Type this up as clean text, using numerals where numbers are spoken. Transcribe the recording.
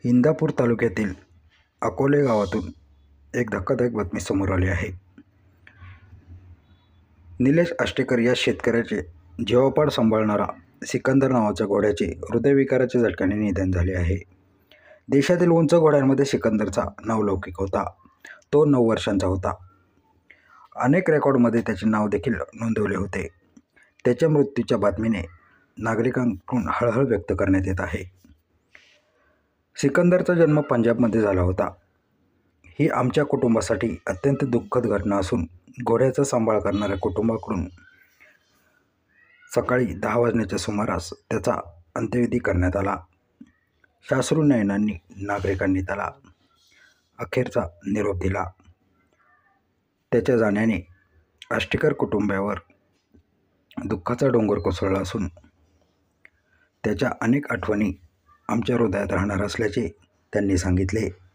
इंदापूर तालुक्यातील अकोले गावातून एक धक्कादायक बातमी समोर आली आहे. निलेश आष्टेकर या शेतकऱ्याचे जीवापाड सांभाळणारा सिकंदर नावाच्या घोड्याचे हृदयविकाराच्या झटक्याने निधन झाले आहे. देशातील उंच घोड्यांमध्ये सिकंदरचा नावलौकिक होता. तो 9 वर्षांचा होता. अनेक रेकॉर्डमध्ये त्याचे नाव देखील नोंदवले होते. त्याच्या मृत्यूच्या बातमीने नागरिकांकडून हळहळ व्यक्त करण्यात येत आहे. सिकंदरचा जन्म पंजाबमध्ये झाला होता. ही आमच्या कुटुंबासाठी अत्यंत दुःखद घटना असून घोड्याचा सांभाळ करणाऱ्या कुटुंबाकडून सकाळी 10 वाजण्याच्या सुमारास त्याचा अंत्यविधी करण्यात आला. साश्रू नयनांनी नागरिकांनी त्याला अखेरचा निरोप दिला. त्याच्या जाण्याने आष्टेकर कुटुंबावर दुःखाचा डोंगर कोसळला असून त्याच्या अनेक आठवणी आमच्या हृदयात राहणार असल्याचे त्यांनी सांगितले.